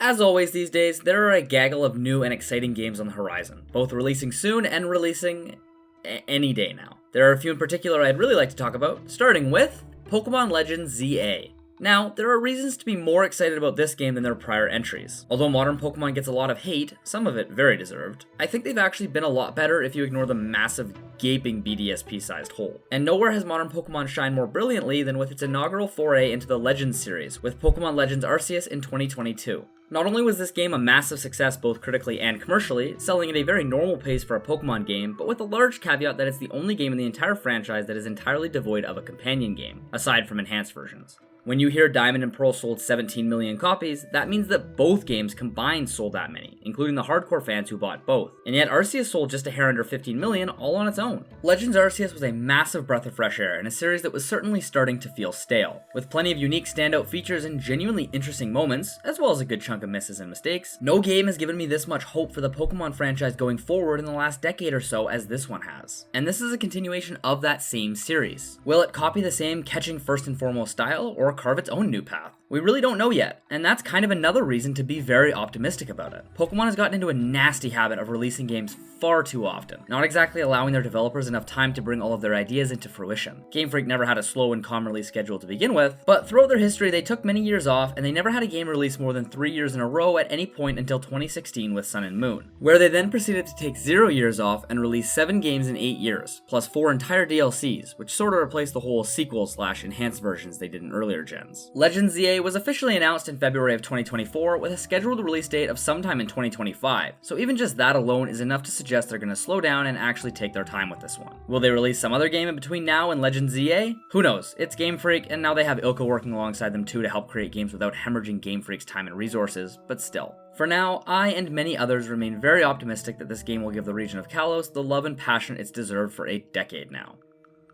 As always these days, there are a gaggle of new and exciting games on the horizon, both releasing soon and releasing any day now. There are a few in particular I'd really like to talk about, starting with Pokémon Legends ZA. Now, there are reasons to be more excited about this game than their prior entries. Although modern Pokemon gets a lot of hate, some of it very deserved, I think they've actually been a lot better if you ignore the massive, gaping BDSP-sized hole. And nowhere has modern Pokemon shined more brilliantly than with its inaugural foray into the Legends series, with Pokemon Legends Arceus in 2022. Not only was this game a massive success both critically and commercially, selling at a very normal pace for a Pokemon game, but with a large caveat that it's the only game in the entire franchise that is entirely devoid of a companion game, aside from enhanced versions. When you hear Diamond and Pearl sold 17 million copies, that means that both games combined sold that many, including the hardcore fans who bought both. And yet Arceus sold just a hair under 15 million all on its own. Legends Arceus was a massive breath of fresh air in a series that was certainly starting to feel stale. With plenty of unique standout features and genuinely interesting moments, as well as a good chunk of misses and mistakes, no game has given me this much hope for the Pokemon franchise going forward in the last decade or so as this one has. And this is a continuation of that same series. Will it copy the same catching first and foremost style, or carve its own new path? We really don't know yet, and that's kind of another reason to be very optimistic about it. Pokemon has gotten into a nasty habit of releasing games far too often, not exactly allowing their developers enough time to bring all of their ideas into fruition. Game Freak never had a slow and calm release schedule to begin with, but throughout their history they took many years off, and they never had a game released more than 3 years in a row at any point until 2016 with Sun and Moon, where they then proceeded to take 0 years off and release 7 games in 8 years, plus 4 entire DLCs, which sort of replaced the whole sequel/enhanced versions they did in earlier gens. Legends ZA was officially announced in February of 2024 with a scheduled release date of sometime in 2025, so even just that alone is enough to suggest they're going to slow down and actually take their time with this one. Will they release some other game in between now and Legends ZA? Who knows? It's Game Freak, and now they have Ilka working alongside them too to help create games without hemorrhaging Game Freak's time and resources, but still. For now, I and many others remain very optimistic that this game will give the region of Kalos the love and passion it's deserved for a decade now.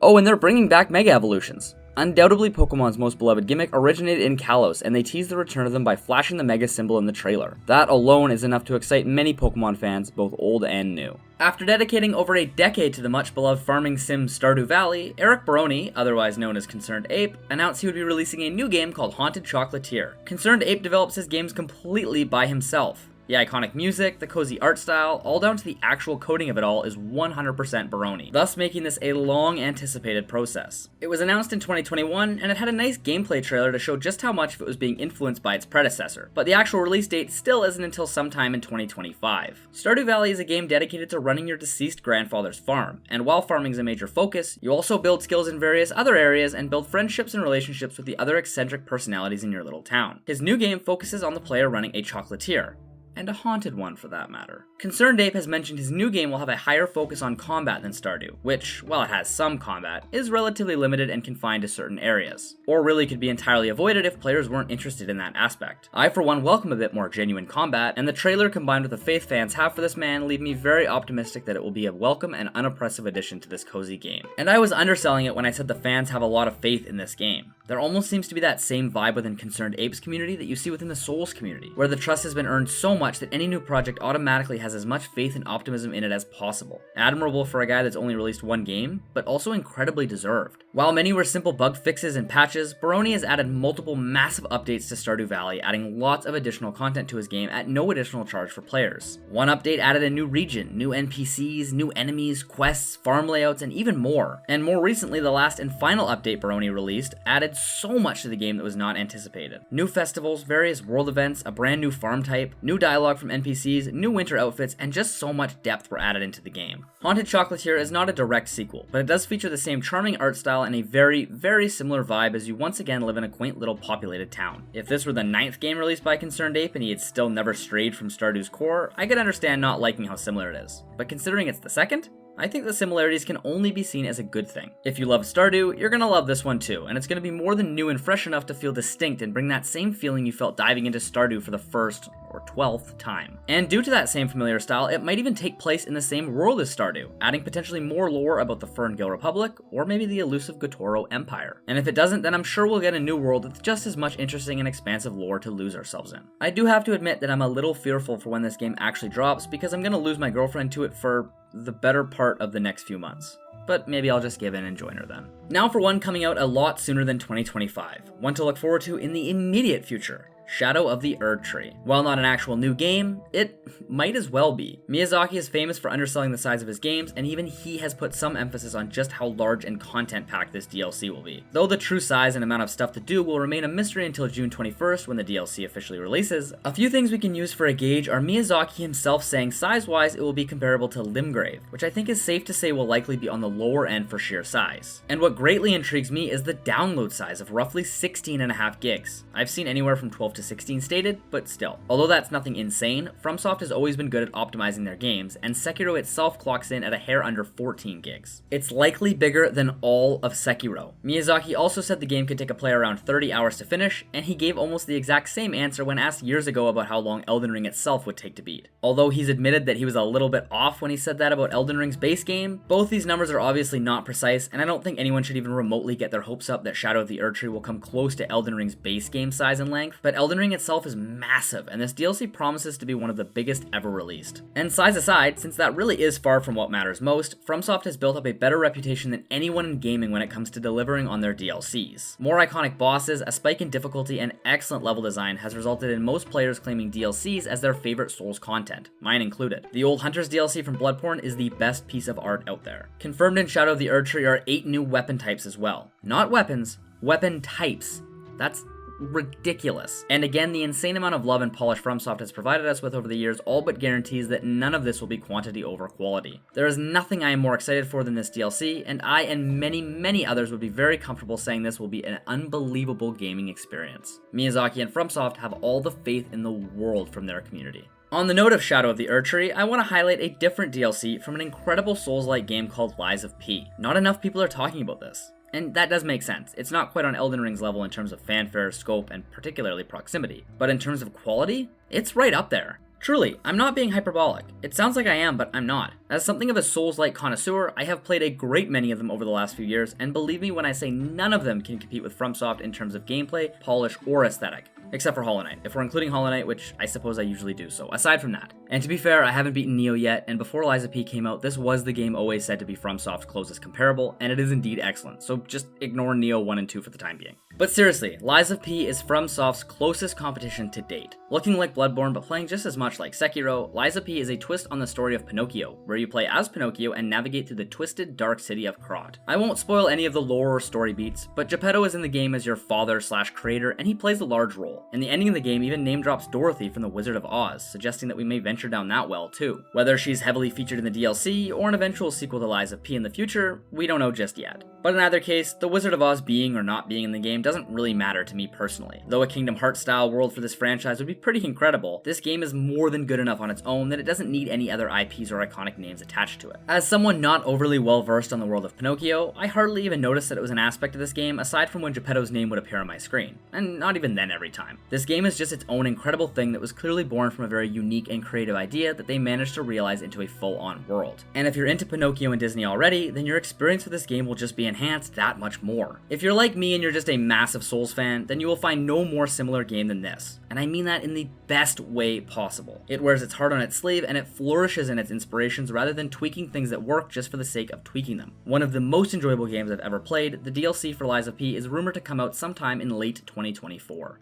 Oh, and they're bringing back Mega Evolutions. Undoubtedly, Pokemon's most beloved gimmick originated in Kalos, and they teased the return of them by flashing the Mega symbol in the trailer. That alone is enough to excite many Pokemon fans, both old and new. After dedicating over a decade to the much-beloved farming sim Stardew Valley, Eric Baroni, otherwise known as Concerned Ape, announced he would be releasing a new game called Haunted Chocolatier. Concerned Ape develops his games completely by himself. The iconic music, the cozy art style, all down to the actual coding of it all is 100% Baroni, thus making this a long-anticipated process. It was announced in 2021, and it had a nice gameplay trailer to show just how much of it was being influenced by its predecessor, but the actual release date still isn't until sometime in 2025. Stardew Valley is a game dedicated to running your deceased grandfather's farm, and while farming is a major focus, you also build skills in various other areas and build friendships and relationships with the other eccentric personalities in your little town. His new game focuses on the player running a chocolatier, and a haunted one for that matter. Concerned Ape has mentioned his new game will have a higher focus on combat than Stardew, which, while it has some combat, is relatively limited and confined to certain areas, or really could be entirely avoided if players weren't interested in that aspect. I for one welcome a bit more genuine combat, and the trailer combined with the faith fans have for this man leave me very optimistic that it will be a welcome and unoppressive addition to this cozy game. And I was underselling it when I said the fans have a lot of faith in this game. There almost seems to be that same vibe within Concerned Ape's community that you see within the Souls community, where the trust has been earned so much that any new project automatically has as much faith and optimism in it as possible. Admirable for a guy that's only released one game, but also incredibly deserved. While many were simple bug fixes and patches, Baroni has added multiple massive updates to Stardew Valley, adding lots of additional content to his game at no additional charge for players. One update added a new region, new NPCs, new enemies, quests, farm layouts, and even more. And more recently, the last and final update Baroni released added so much to the game that was not anticipated. New festivals, various world events, a brand new farm type, new dialogue from NPCs, new winter outfits, and just so much depth were added into the game. Haunted Chocolatier is not a direct sequel, but it does feature the same charming art style and a very, very similar vibe as you once again live in a quaint little populated town. If this were the 9th game released by Concerned Ape and he had still never strayed from Stardew's core, I could understand not liking how similar it is. But considering it's the 2nd, I think the similarities can only be seen as a good thing. If you love Stardew, you're gonna love this one too, and it's gonna be more than new and fresh enough to feel distinct and bring that same feeling you felt diving into Stardew for the first or 12th time. And due to that same familiar style, it might even take place in the same world as Stardew, adding potentially more lore about the Ferngale Republic, or maybe the elusive Gotoro Empire. And if it doesn't, then I'm sure we'll get a new world with just as much interesting and expansive lore to lose ourselves in. I do have to admit that I'm a little fearful for when this game actually drops, because I'm gonna lose my girlfriend to it for the better part of the next few months. But maybe I'll just give in and join her then. Now for one coming out a lot sooner than 2025, one to look forward to in the immediate future. Shadow of the Erdtree. While not an actual new game, it might as well be. Miyazaki is famous for underselling the size of his games, and even he has put some emphasis on just how large and content-packed this DLC will be. Though the true size and amount of stuff to do will remain a mystery until June 21st when the DLC officially releases, a few things we can use for a gauge are Miyazaki himself saying size-wise it will be comparable to Limgrave, which I think is safe to say will likely be on the lower end for sheer size. And what greatly intrigues me is the download size of roughly 16.5 gigs. I've seen anywhere from 12 to 16 stated, but still. Although that's nothing insane, FromSoft has always been good at optimizing their games, and Sekiro itself clocks in at a hair under 14 gigs. It's likely bigger than all of Sekiro. Miyazaki also said the game could take a player around 30 hours to finish, and he gave almost the exact same answer when asked years ago about how long Elden Ring itself would take to beat. Although he's admitted that he was a little bit off when he said that about Elden Ring's base game, both these numbers are obviously not precise, and I don't think anyone should even remotely get their hopes up that Shadow of the Erdtree will come close to Elden Ring's base game size and length, but Elden Ring itself is massive, and this DLC promises to be one of the biggest ever released. And size aside, since that really is far from what matters most, FromSoft has built up a better reputation than anyone in gaming when it comes to delivering on their DLCs. More iconic bosses, a spike in difficulty, and excellent level design has resulted in most players claiming DLCs as their favorite Souls content, mine included. The Old Hunters DLC from Bloodborne is the best piece of art out there. Confirmed in Shadow of the Erdtree are 8 new weapon types as well. Not weapons, weapon types. That's ridiculous. And again, the insane amount of love and polish FromSoft has provided us with over the years all but guarantees that none of this will be quantity over quality. There is nothing I am more excited for than this DLC, and I and many others would be very comfortable saying this will be an unbelievable gaming experience. Miyazaki and FromSoft have all the faith in the world from their community. On the note of Shadow of the Erdtree, I want to highlight a different DLC from an incredible Souls-like game called Lies of P. Not enough people are talking about this. And that does make sense. It's not quite on Elden Ring's level in terms of fanfare, scope, and particularly proximity. But in terms of quality, it's right up there. Truly, I'm not being hyperbolic. It sounds like I am, but I'm not. As something of a Souls-like connoisseur, I have played a great many of them over the last few years, and believe me when I say none of them can compete with FromSoft in terms of gameplay, polish, or aesthetic. Except for Hollow Knight, if we're including Hollow Knight, which I suppose I usually do, so aside from that. And to be fair, I haven't beaten Nioh yet, and before Lies of P came out, this was the game always said to be FromSoft's closest comparable, and it is indeed excellent, so just ignore Nioh 1 and 2 for the time being. But seriously, Lies of P is FromSoft's closest competition to date. Looking like Bloodborne, but playing just as much like Sekiro, Lies of P is a twist on the story of Pinocchio, where you play as Pinocchio and navigate through the twisted, dark city of Krat. I won't spoil any of the lore or story beats, but Geppetto is in the game as your father/creator, and he plays a large role. And the ending of the game even name drops Dorothy from The Wizard of Oz, suggesting that we may venture down that well too. Whether she's heavily featured in the DLC, or an eventual sequel to Lies of P in the future, we don't know just yet. But in either case, The Wizard of Oz being or not being in the game doesn't really matter to me personally. Though a Kingdom Hearts style world for this franchise would be pretty incredible, this game is more than good enough on its own that it doesn't need any other IPs or iconic names attached to it. As someone not overly well versed on the world of Pinocchio, I hardly even noticed that it was an aspect of this game aside from when Geppetto's name would appear on my screen, and not even then every time. This game is just its own incredible thing that was clearly born from a very unique and creative idea that they managed to realize into a full-on world. And if you're into Pinocchio and Disney already, then your experience with this game will just be enhanced that much more. If you're like me and you're just a massive Souls fan, then you will find no more similar game than this. And I mean that in the best way possible. It wears its heart on its sleeve and it flourishes in its inspirations rather than tweaking things that work just for the sake of tweaking them. One of the most enjoyable games I've ever played, the DLC for Lies of P is rumored to come out sometime in late 2024.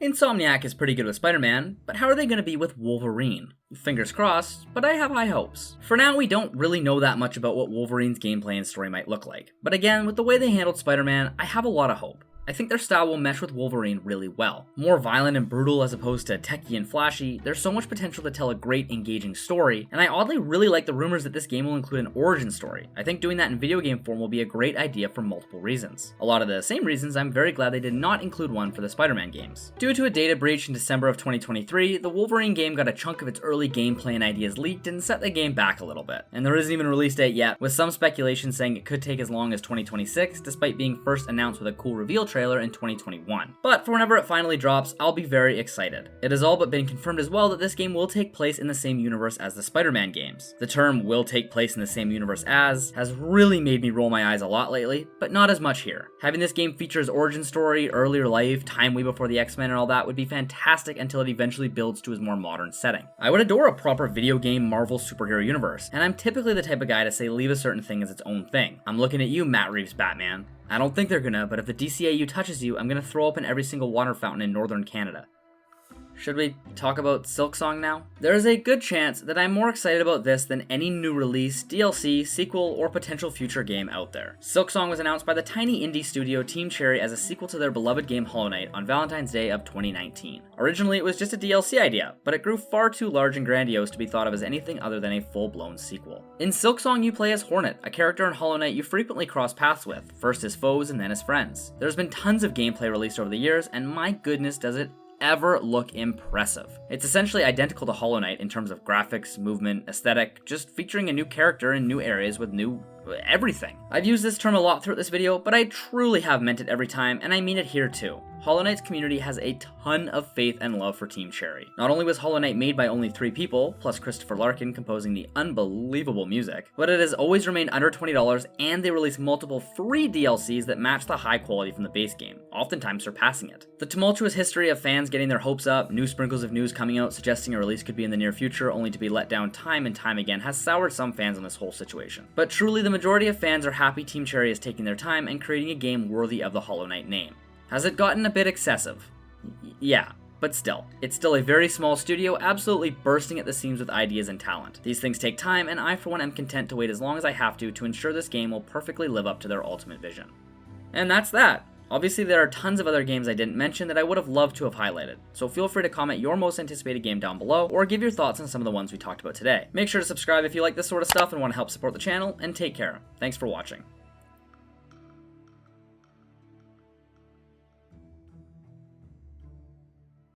Insomniac is pretty good with Spider-Man, but how are they going to be with Wolverine? Fingers crossed, but I have high hopes. For now, we don't really know that much about what Wolverine's gameplay and story might look like. But again, with the way they handled Spider-Man, I have a lot of hope. I think their style will mesh with Wolverine really well. More violent and brutal as opposed to techy and flashy, there's so much potential to tell a great, engaging story, and I oddly really like the rumors that this game will include an origin story. I think doing that in video game form will be a great idea for multiple reasons. A lot of the same reasons I'm very glad they did not include one for the Spider-Man games. Due to a data breach in December of 2023, the Wolverine game got a chunk of its early gameplay and ideas leaked and set the game back a little bit. And there isn't even a release date yet, with some speculation saying it could take as long as 2026, despite being first announced with a cool reveal trailer in 2021. But for whenever it finally drops, I'll be very excited. It has all but been confirmed as well that this game will take place in the same universe as the Spider-Man games. The term "will take place in the same universe as" has really made me roll my eyes a lot lately, but not as much here. Having this game feature his origin story, earlier life, time way before the X-Men and all that would be fantastic until it eventually builds to his more modern setting. I would adore a proper video game Marvel superhero universe, and I'm typically the type of guy to say leave a certain thing as its own thing. I'm looking at you, Matt Reeves' Batman. I don't think they're gonna, but if the DCAU touches you, I'm gonna throw open every single water fountain in northern Canada. Should we talk about Silksong now? There is a good chance that I'm more excited about this than any new release, DLC, sequel, or potential future game out there. Silksong was announced by the tiny indie studio Team Cherry as a sequel to their beloved game Hollow Knight on Valentine's Day of 2019. Originally, it was just a DLC idea, but it grew far too large and grandiose to be thought of as anything other than a full-blown sequel. In Silksong, you play as Hornet, a character in Hollow Knight you frequently cross paths with, first as foes and then as friends. There's been tons of gameplay released over the years, and my goodness does it ever look impressive. It's essentially identical to Hollow Knight in terms of graphics, movement, aesthetic, just featuring a new character in new areas with new everything. I've used this term a lot throughout this video, but I truly have meant it every time, and I mean it here too. Hollow Knight's community has a ton of faith and love for Team Cherry. Not only was Hollow Knight made by only 3 people, plus Christopher Larkin composing the unbelievable music, but it has always remained under $20, and they release multiple free DLCs that match the high quality from the base game, oftentimes surpassing it. The tumultuous history of fans getting their hopes up, new sprinkles of news coming out suggesting a release could be in the near future only to be let down time and time again has soured some fans on this whole situation. But truly, the majority of fans are happy Team Cherry is taking their time and creating a game worthy of the Hollow Knight name. Has it gotten a bit excessive? Yeah, but still, it's still a very small studio, absolutely bursting at the seams with ideas and talent. These things take time, and I for one am content to wait as long as I have to ensure this game will perfectly live up to their ultimate vision. And that's that. Obviously, there are tons of other games I didn't mention that I would have loved to have highlighted, so feel free to comment your most anticipated game down below, or give your thoughts on some of the ones we talked about today. Make sure to subscribe if you like this sort of stuff and want to help support the channel, and take care. Thanks for watching.